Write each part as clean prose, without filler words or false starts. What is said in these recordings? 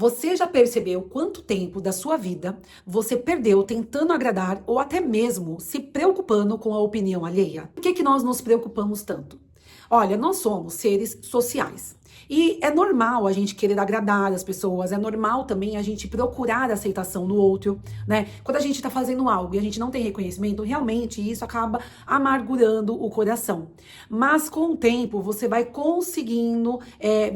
Você já percebeu quanto tempo da sua vida você perdeu tentando agradar ou até mesmo se preocupando com a opinião alheia? Por que nós nos preocupamos tanto? Olha, nós somos seres sociais. E é normal a gente querer agradar as pessoas, é normal também a gente procurar a aceitação no outro, né? Quando a gente tá fazendo algo e a gente não tem reconhecimento, realmente isso acaba amargurando o coração. Mas com o tempo você vai conseguindo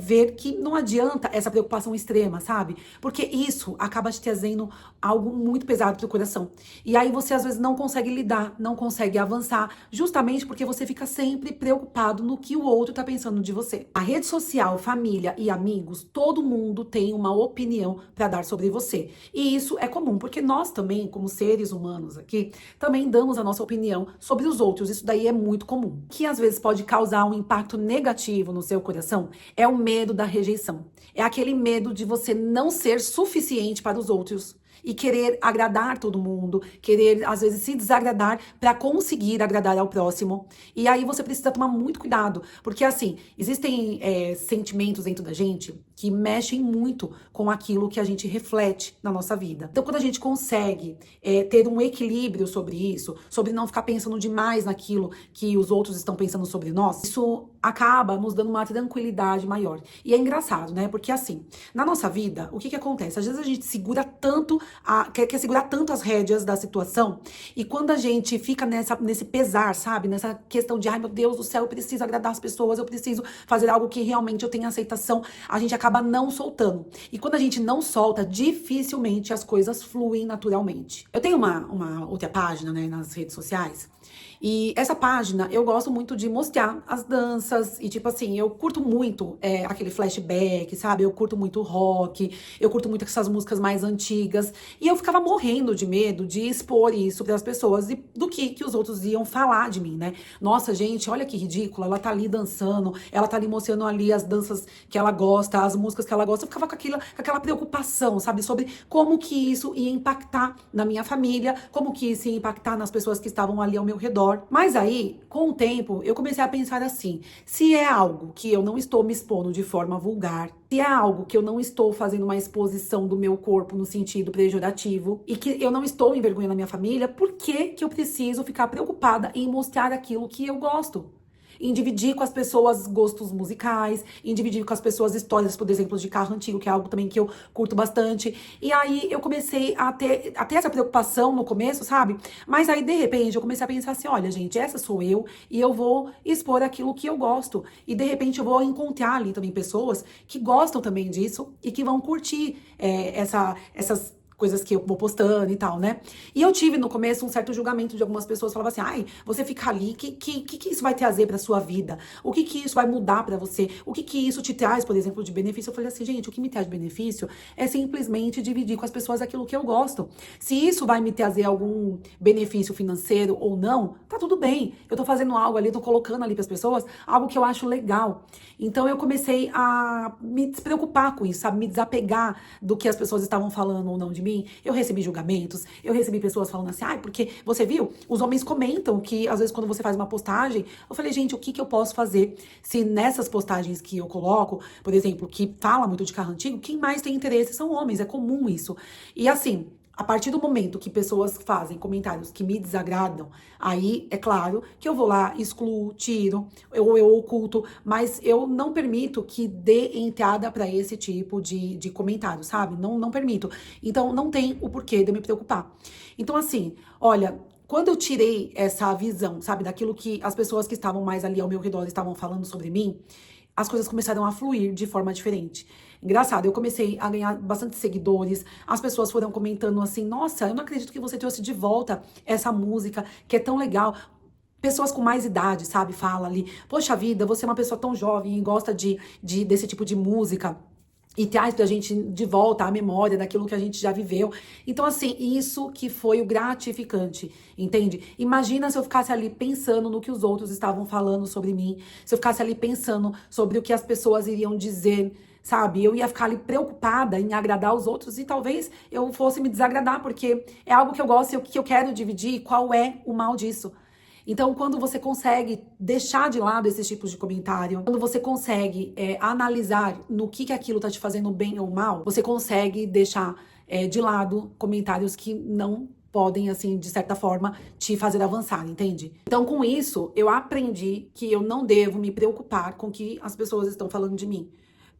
ver que não adianta essa preocupação extrema, sabe? Porque isso acaba te trazendo algo muito pesado pro coração. E aí você às vezes não consegue lidar, não consegue avançar, justamente porque você fica sempre preocupado no que o outro tá pensando de você. A rede social, família e amigos, todo mundo tem uma opinião para dar sobre você. E isso é comum, porque nós também, como seres humanos aqui, também damos a nossa opinião sobre os outros. Isso daí é muito comum. O que às vezes pode causar um impacto negativo no seu coração é o medo da rejeição. É aquele medo de você não ser suficiente para os outros e querer agradar todo mundo, querer às vezes se desagradar para conseguir agradar ao próximo. E aí você precisa tomar muito cuidado, porque assim, existem sentimentos dentro da gente que mexem muito com aquilo que a gente reflete na nossa vida. Então, quando a gente consegue ter um equilíbrio sobre isso, sobre não ficar pensando demais naquilo que os outros estão pensando sobre nós, isso acaba nos dando uma tranquilidade maior. E é engraçado, né? Porque assim, na nossa vida, o que que acontece? Às vezes a gente segura tanto, quer segurar tanto as rédeas da situação, e quando a gente fica nesse pesar, sabe? Nessa questão de, ai meu Deus do céu, eu preciso agradar as pessoas, eu preciso fazer algo que realmente eu tenha aceitação, a gente acaba não soltando. E quando a gente não solta, dificilmente as coisas fluem naturalmente. Eu tenho uma outra página, né, nas redes sociais, e essa página eu gosto muito de mostrar as danças. E tipo assim, eu curto muito aquele flashback, sabe? Eu curto muito rock, eu curto muito essas músicas mais antigas. E eu ficava morrendo de medo de expor isso para as pessoas e do que os outros iam falar de mim, né? Nossa, gente, olha que ridícula, ela tá ali dançando, ela tá ali mostrando ali as danças que ela gosta, as músicas que ela gosta. Eu ficava com aquela preocupação, sabe? Sobre como que isso ia impactar na minha família, como que isso ia impactar nas pessoas que estavam ali ao meu redor. Mas aí, com o tempo, eu comecei a pensar assim: se é algo que eu não estou me expondo de forma vulgar, se é algo que eu não estou fazendo uma exposição do meu corpo no sentido pejorativo e que eu não estou envergonhando a minha família, por que eu preciso ficar preocupada em mostrar aquilo que eu gosto? Em dividir com as pessoas gostos musicais, em dividir com as pessoas histórias, por exemplo, de carro antigo, que é algo também que eu curto bastante. E aí eu comecei a ter essa preocupação no começo, sabe? Mas aí, de repente, eu comecei a pensar assim: olha, gente, essa sou eu e eu vou expor aquilo que eu gosto. E de repente eu vou encontrar ali também pessoas que gostam também disso e que vão curtir essas coisas que eu vou postando e tal, né? E eu tive no começo um certo julgamento de algumas pessoas, falavam assim: ai, você fica ali, que isso vai trazer pra sua vida? O que isso vai mudar pra você? O que isso te traz, por exemplo, de benefício? Eu falei assim: gente, o que me traz de benefício é simplesmente dividir com as pessoas aquilo que eu gosto. Se isso vai me trazer algum benefício financeiro ou não, tá tudo bem. Eu tô fazendo algo ali, tô colocando ali pras pessoas algo que eu acho legal. Então eu comecei a me despreocupar com isso, sabe? Me desapegar do que as pessoas estavam falando ou não de mim. Eu recebi julgamentos, eu recebi pessoas falando assim: ai, porque você viu? Os homens comentam que às vezes quando você faz uma postagem, eu falei: gente, o que eu posso fazer se nessas postagens que eu coloco, por exemplo, que fala muito de carro antigo, quem mais tem interesse são homens, é comum isso. E assim, a partir do momento que pessoas fazem comentários que me desagradam, aí é claro que eu vou lá, excluo, tiro, eu oculto, mas eu não permito que dê entrada para esse tipo de comentário, sabe? Não permito. Então não tem o porquê de eu me preocupar. Então, assim, olha. Quando eu tirei essa visão, sabe, daquilo que as pessoas que estavam mais ali ao meu redor estavam falando sobre mim, as coisas começaram a fluir de forma diferente. Engraçado, eu comecei a ganhar bastante seguidores, as pessoas foram comentando assim: nossa, eu não acredito que você trouxe de volta essa música, que é tão legal. Pessoas com mais idade, sabe, fala ali: poxa vida, você é uma pessoa tão jovem e gosta desse tipo de música. E traz pra gente de volta a memória daquilo que a gente já viveu. Então, assim, isso que foi o gratificante, entende? Imagina se eu ficasse ali pensando no que os outros estavam falando sobre mim, se eu ficasse ali pensando sobre o que as pessoas iriam dizer, sabe? Eu ia ficar ali preocupada em agradar os outros e talvez eu fosse me desagradar, porque é algo que eu gosto e que eu quero dividir. Qual é o mal disso? Então, quando você consegue deixar de lado esses tipos de comentário, quando você consegue analisar no que aquilo tá te fazendo bem ou mal, você consegue deixar de lado comentários que não podem, assim, de certa forma, te fazer avançar, entende? Então, com isso, eu aprendi que eu não devo me preocupar com o que as pessoas estão falando de mim.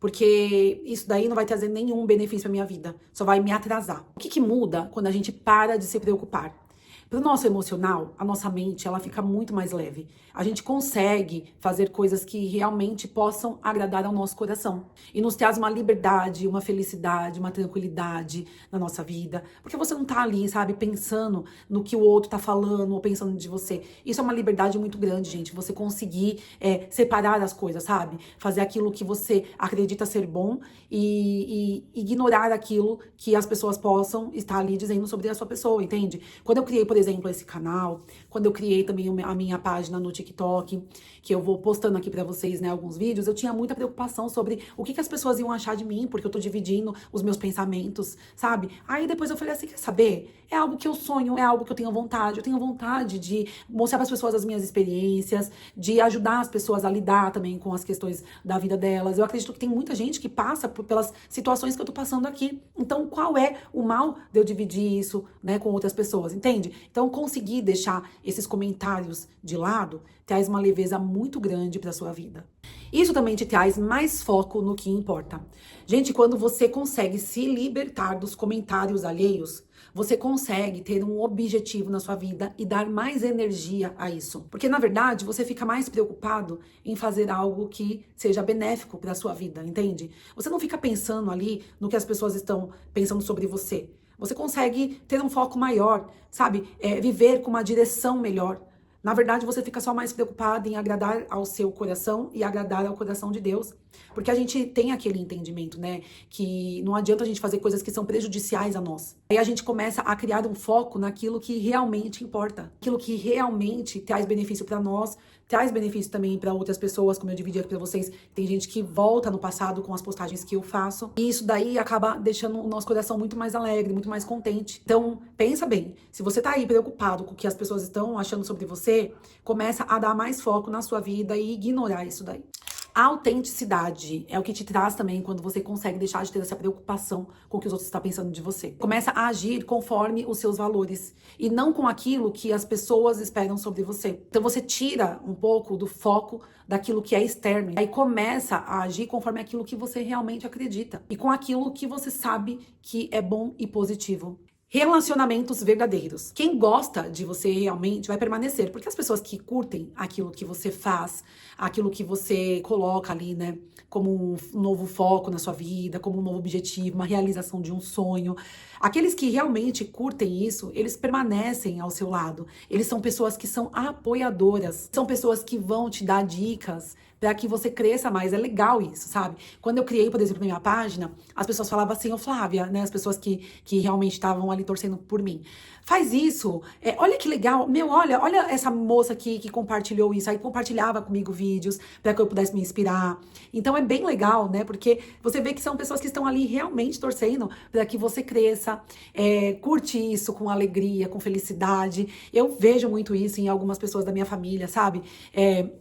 Porque isso daí não vai trazer nenhum benefício pra minha vida, só vai me atrasar. O que muda quando a gente para de se preocupar? Para o nosso emocional, a nossa mente, ela fica muito mais leve. A gente consegue fazer coisas que realmente possam agradar ao nosso coração. E nos traz uma liberdade, uma felicidade, uma tranquilidade na nossa vida. Porque você não tá ali, sabe, pensando no que o outro tá falando ou pensando de você. Isso é uma liberdade muito grande, gente. Você conseguir separar as coisas, sabe? Fazer aquilo que você acredita ser bom e ignorar aquilo que as pessoas possam estar ali dizendo sobre a sua pessoa, entende? Quando eu criei, por exemplo, esse canal, quando eu criei também a minha página no TikTok, que eu vou postando aqui pra vocês, né, alguns vídeos, eu tinha muita preocupação sobre o que as pessoas iam achar de mim, porque eu tô dividindo os meus pensamentos, sabe? Aí depois eu falei assim, quer saber? É algo que eu sonho, é algo que eu tenho vontade de mostrar para as pessoas as minhas experiências, de ajudar as pessoas a lidar também com as questões da vida delas. Eu acredito que tem muita gente que passa pelas situações que eu tô passando aqui. Então, qual é o mal de eu dividir isso, né, com outras pessoas, entende? Então, conseguir deixar esses comentários de lado traz uma leveza muito grande para sua vida. Isso também te traz mais foco no que importa. Gente, quando você consegue se libertar dos comentários alheios, você consegue ter um objetivo na sua vida e dar mais energia a isso. Porque, na verdade, você fica mais preocupado em fazer algo que seja benéfico para a sua vida, entende? Você não fica pensando ali no que as pessoas estão pensando sobre você. Você consegue ter um foco maior, sabe? Viver com uma direção melhor. Na verdade, você fica só mais preocupado em agradar ao seu coração e agradar ao coração de Deus. Porque a gente tem aquele entendimento, né? Que não adianta a gente fazer coisas que são prejudiciais a nós. Aí a gente começa a criar um foco naquilo que realmente importa. Aquilo que realmente traz benefício para nós, traz benefício também para outras pessoas, como eu dividi aqui para vocês. Tem gente que volta no passado com as postagens que eu faço. E isso daí acaba deixando o nosso coração muito mais alegre, muito mais contente. Então, pensa bem. Se você tá aí preocupado com o que as pessoas estão achando sobre você, começa a dar mais foco na sua vida e ignorar isso daí. A autenticidade é o que te traz também quando você consegue deixar de ter essa preocupação com o que os outros estão pensando de você. Começa a agir conforme os seus valores e não com aquilo que as pessoas esperam sobre você. Então você tira um pouco do foco daquilo que é externo. Aí começa a agir conforme aquilo que você realmente acredita e com aquilo que você sabe que é bom e positivo. Relacionamentos verdadeiros. Quem gosta de você realmente vai permanecer, porque as pessoas que curtem aquilo que você faz, aquilo que você coloca ali, né, como um novo foco na sua vida, como um novo objetivo, uma realização de um sonho, aqueles que realmente curtem isso, eles permanecem ao seu lado. Eles são pessoas que são apoiadoras, são pessoas que vão te dar dicas para que você cresça mais. É legal isso, sabe? Quando eu criei, por exemplo, na minha página, as pessoas falavam assim, ô Flávia, né? As pessoas que realmente estavam ali torcendo por mim. Faz isso, olha que legal, meu, olha essa moça aqui que compartilhou isso, aí compartilhava comigo vídeos para que eu pudesse me inspirar. Então é bem legal, né? Porque você vê que são pessoas que estão ali realmente torcendo para que você cresça, curte isso com alegria, com felicidade. Eu vejo muito isso em algumas pessoas da minha família, sabe?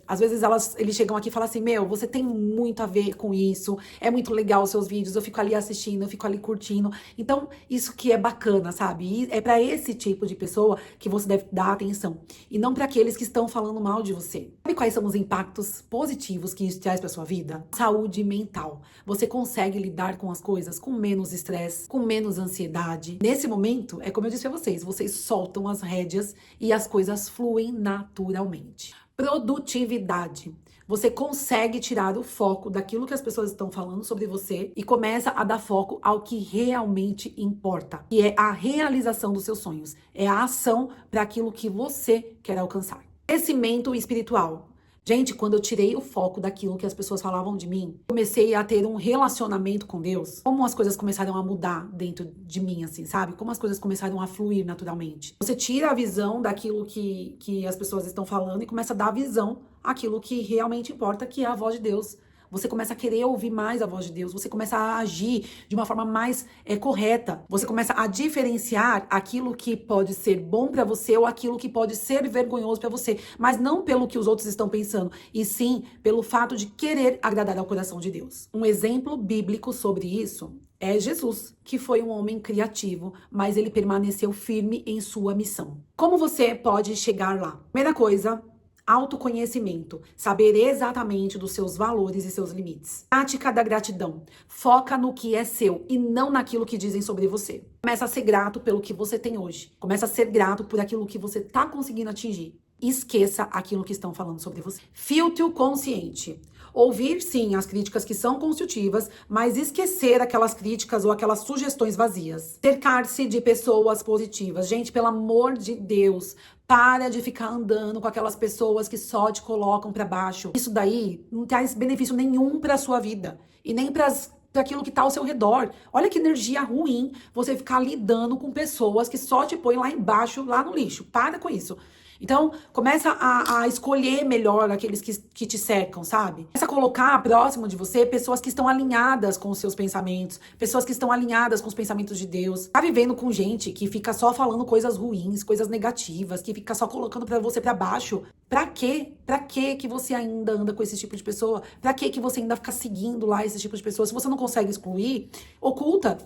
Às vezes eles chegam aqui e falam assim, meu, você tem muito a ver com isso, é muito legal os seus vídeos, eu fico ali assistindo, eu fico ali curtindo. Então, isso que é bacana, sabe? E é para esse tipo de pessoa que você deve dar atenção. E não para aqueles que estão falando mal de você. Sabe quais são os impactos positivos que isso traz para sua vida? Saúde mental. Você consegue lidar com as coisas com menos estresse, com menos ansiedade. Nesse momento, é como eu disse a vocês soltam as rédeas e as coisas fluem naturalmente. Produtividade. Você consegue tirar o foco daquilo que as pessoas estão falando sobre você e começa a dar foco ao que realmente importa, que é a realização dos seus sonhos, é a ação para aquilo que você quer alcançar. Crescimento espiritual. Gente, quando eu tirei o foco daquilo que as pessoas falavam de mim, comecei a ter um relacionamento com Deus, como as coisas começaram a mudar dentro de mim, assim, sabe? Como as coisas começaram a fluir naturalmente. Você tira a visão daquilo que as pessoas estão falando e começa a dar a visão àquilo que realmente importa, que é a voz de Deus você começa a querer ouvir mais a voz de Deus, você começa a agir de uma forma mais correta, você começa a diferenciar aquilo que pode ser bom pra você ou aquilo que pode ser vergonhoso pra você, mas não pelo que os outros estão pensando, e sim pelo fato de querer agradar ao coração de Deus. Um exemplo bíblico sobre isso é Jesus, que foi um homem criativo, mas ele permaneceu firme em sua missão. Como você pode chegar lá? Primeira coisa, autoconhecimento, saber exatamente dos seus valores e seus limites. Prática da gratidão, foca no que é seu e não naquilo que dizem sobre você. Começa a ser grato pelo que você tem hoje. Começa a ser grato por aquilo que você está conseguindo atingir. Esqueça aquilo que estão falando sobre você. Filtro consciente. Ouvir, sim, as críticas que são construtivas, mas esquecer aquelas críticas ou aquelas sugestões vazias. Cercar-se de pessoas positivas. Gente, pelo amor de Deus, para de ficar andando com aquelas pessoas que só te colocam pra baixo. Isso daí não traz benefício nenhum pra sua vida e nem para aquilo que tá ao seu redor. Olha que energia ruim você ficar lidando com pessoas que só te põem lá embaixo, lá no lixo. Para com isso. Então, começa a escolher melhor aqueles que te cercam, sabe? Começa a colocar próximo de você pessoas que estão alinhadas com os seus pensamentos, pessoas que estão alinhadas com os pensamentos de Deus. Tá vivendo com gente que fica só falando coisas ruins, coisas negativas, que fica só colocando pra você pra baixo. Pra quê? Pra quê que você ainda anda com esse tipo de pessoa? Pra quê que você ainda fica seguindo lá esse tipo de pessoa? Se você não consegue excluir, oculta.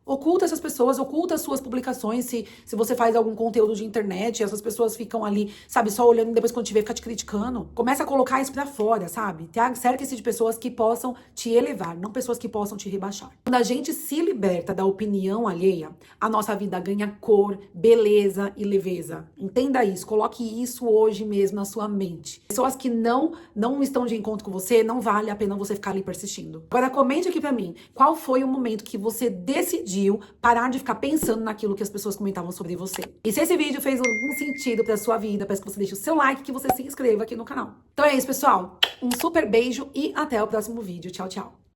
Oculta essas pessoas, oculta as suas publicações, se você faz algum conteúdo de internet, essas pessoas ficam ali, sabe, só olhando e depois quando te vê, fica te criticando. Começa a colocar isso pra fora, sabe? Cerca-se de pessoas que possam te elevar, não pessoas que possam te rebaixar. Quando a gente se liberta da opinião alheia, a nossa vida ganha cor, beleza e leveza. Entenda isso, coloque isso hoje mesmo na sua mente. Pessoas que não estão de encontro com você, não vale a pena você ficar ali persistindo. Agora comente aqui pra mim, qual foi o momento que você decidiu parar de ficar pensando naquilo que as pessoas comentavam sobre você. E se esse vídeo fez algum sentido pra sua vida, peço que você deixe o seu like, que você se inscreva aqui no canal. Então é isso, pessoal. Um super beijo e até o próximo vídeo. Tchau, tchau.